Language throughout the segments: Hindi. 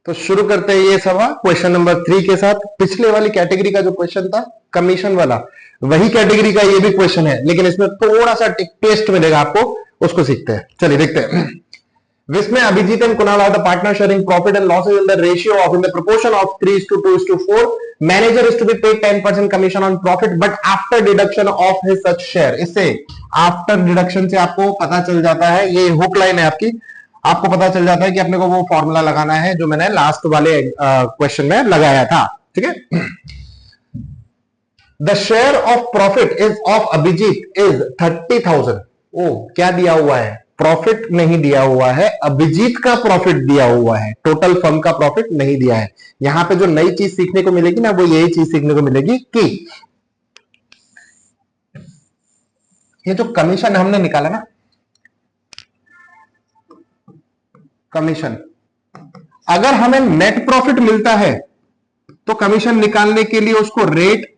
तो शुरू करते हैं ये सवाल क्वेश्चन नंबर 3 के साथ। पिछले वाली कैटेगरी का जो क्वेश्चन था कमीशन वाला, वही कैटेगरी का ये भी क्वेश्चन है, लेकिन इसमें थोड़ा सा टेस्ट मिलेगा आपको, उसको सीखते हैं। चलिए देखते हैं। जिसमें Abhijit and Kunal are the partner sharing profit and losses in the ratio of in the proportion of 3:2:4। Manager is to be paid 10% commission on profit but after deduction of his such share. इससे आफ्टर डिडक्शन से आपको पता चल जाता है, ये हुक लाइन है आपकी, आपको पता चल जाता है कि अपने को वो फॉर्मूला लगाना है जो मैंने लास्ट वाले क्वेश्चन में लगाया था। ठीक है। The share of profit is of Abhijit is 30,000। ओ क्या दिया हुआ है? प्रॉफिट नहीं दिया हुआ है, अभिजीत का प्रॉफिट दिया हुआ है, टोटल फर्म का प्रॉफिट नहीं दिया है। यहां पे जो नई चीज सीखने को मिलेगी ना, वो यही चीज सीखने को मिलेगी कि ये जो कमीशन हमने निकाला ना, कमीशन, अगर हमें नेट प्रॉफिट मिलता है तो कमीशन निकालने के लिए उसको rate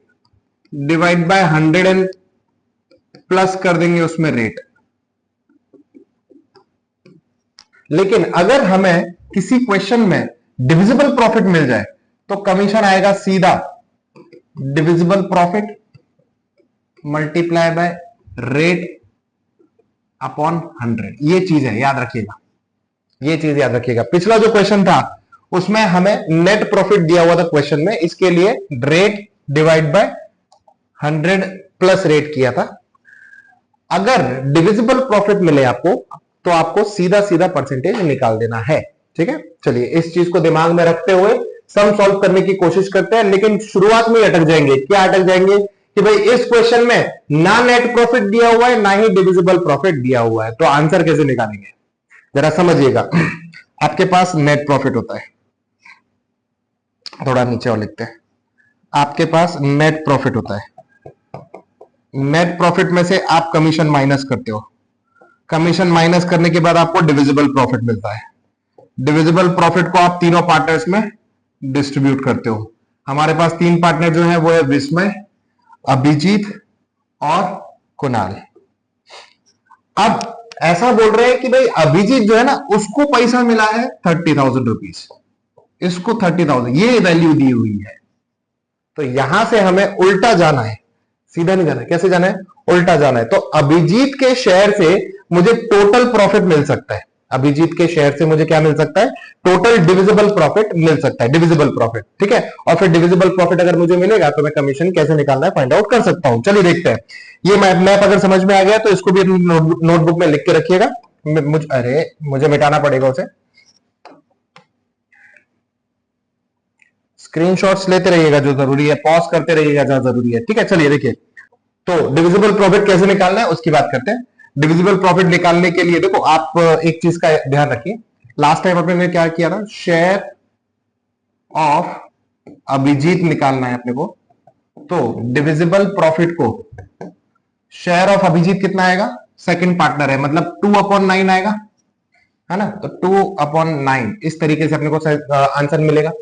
divide by 100 and plus कर देंगे उसमें रेट। लेकिन अगर हमें किसी क्वेश्चन में डिविजिबल प्रॉफिट मिल जाए तो कमीशन आएगा सीधा divisible profit multiply by rate upon 100। ये चीज है, याद रखिएगा, ये चीज याद रखिएगा। पिछला जो क्वेश्चन था उसमें हमें नेट प्रॉफिट दिया हुआ था क्वेश्चन में, इसके लिए rate divide by 100 plus rate किया था। अगर डिविजिबल प्रॉफिट मिले आपको तो आपको सीधा सीधा परसेंटेज निकाल देना है। ठीक है। चलिए इस चीज को दिमाग में रखते हुए सम सॉल्व करने की कोशिश करते हैं, लेकिन शुरुआत में अटक जाएंगे। क्या अटक जाएंगे कि भाई इस क्वेश्चन में ना नेट प्रॉफिट दिया हुआ है ना ही डिविजिबल प्रॉफिट दिया हुआ है, तो आंसर कैसे निकालेंगे? जरा समझिएगा। आपके पास नेट प्रॉफिट होता है, थोड़ा नीचे और लिखते हैं। आपके पास नेट प्रॉफिट होता है, नेट प्रॉफिट में से आप कमीशन माइनस करते हो, कमीशन माइनस करने के बाद आपको डिविजिबल प्रॉफिट मिलता है। डिविजिबल प्रॉफिट को आप तीनों पार्टनर्स में डिस्ट्रीब्यूट करते हो। हमारे पास 3 पार्टनर जो है वो है विस्मय, अभिजीत और कुणाल। अब ऐसा बोल रहे हैं कि भाई अभिजीत जो है ना, उसको पैसा मिला है 30,000 रुपीज, इसको 30,000 ये वैल्यू दी हुई है। तो यहां से हमें उल्टा जाना है, सीधा नहीं जाना है। कैसे जाना है? उल्टा जाना है। तो अभिजीत के शेयर से मुझे टोटल प्रॉफिट मिल सकता है, अभिजीत के शेयर से मुझे क्या मिल सकता है? टोटल डिविजिबल प्रॉफिट मिल सकता है, डिविजिबल प्रॉफिट। ठीक है। और फिर डिविजिबल प्रॉफिट अगर मुझे मिलेगा तो मैं कमीशन कैसे निकालना है फाइंड आउट कर सकता हूं। चलिए देखते हैं। ये मैप अगर समझ में आ गया तो इसको भी नोटबुक में लिख के रखिएगा। मुझे मिटाना पड़ेगा उसे। स्क्रीनशॉट्स लेते रहिएगा जो जरूरी है, पॉज करते रहिएगा जहां जरूरी है। ठीक है। चलिए देखिए, तो डिविजिबल प्रॉफिट कैसे निकालना है उसकी बात करते हैं। डिविजिबल प्रॉफिट निकालने के लिए देखो, आप एक चीज का ध्यान रखिए। लास्ट टाइम अपने ने क्या किया था? शेयर ऑफ अभिजीत निकालना है अपने को। तो डिविजिबल प्रॉफिट को, शेयर ऑफ अभिजीत कितना आएगा? सेकंड पार्टनर है, मतलब 2/9 आएगा, है ना? तो 2/9 इस तरीके से अपने को आंसर मिलेगा।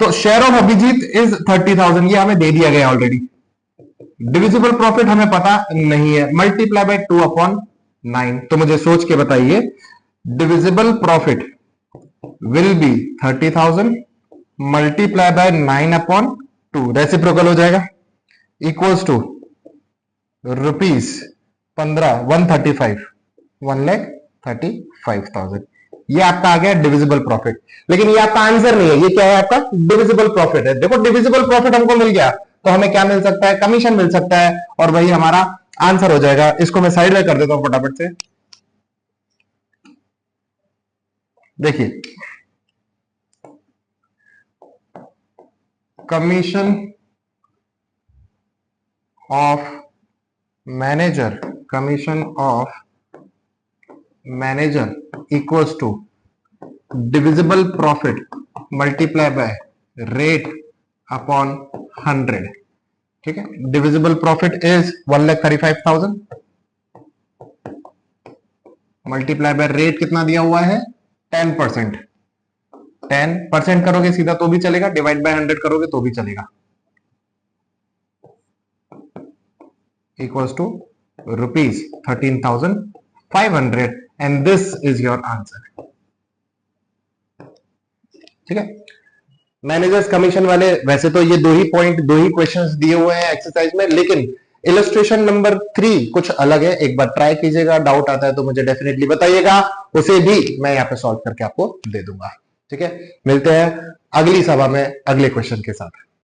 तो शेयर ऑफ अभिजीत इज 30,000, ये हमें दे दिया गया ऑलरेडी। डिविजिबल प्रॉफिट हमें पता नहीं है, मल्टीप्लाई बाय 2/9। तो मुझे सोच के बताइए, divisible profit will be 30,000 multiply by 9/2, reciprocal हो जाएगा, इक्वल्स टू रुपीज 135, 1,35,000। ये आपका आ गया डिविजिबल प्रॉफिट। लेकिन ये आपका आंसर नहीं है, ये क्या है? आपका डिविजिबल प्रॉफिट है। देखो डिविजिबल प्रॉफिट हमको मिल गया तो हमें क्या मिल सकता है? कमीशन मिल सकता है, और वही हमारा आंसर हो जाएगा। इसको मैं साइड में कर देता हूं फटाफट से। देखिए, commission of manager, commission of manager equals to divisible profit multiply by rate upon 100। ठीक है। Divisible profit is 1,35,000 multiply by rate कितना दिया हुआ है? 10%। 10% करोगे सीधा तो भी चलेगा, डिवाइड बाय 100 करोगे तो भी चलेगा, equals to rupees 13,500 and this is your answer. ठीक है। मैनेजर्स कमीशन वाले वैसे तो ये दो ही क्वेश्चंस दिए हुए हैं एक्सरसाइज में, लेकिन इलस्ट्रेशन नंबर 3 कुछ अलग है। एक बार ट्राई कीजिएगा, डाउट आता है तो मुझे डेफिनेटली बताइएगा, उसे भी मैं यहाँ पे सॉल्व करके आपको दे दूंगा। ठीक है, मिलते हैं अगली सभा में अगले क्वेश्चन के साथ।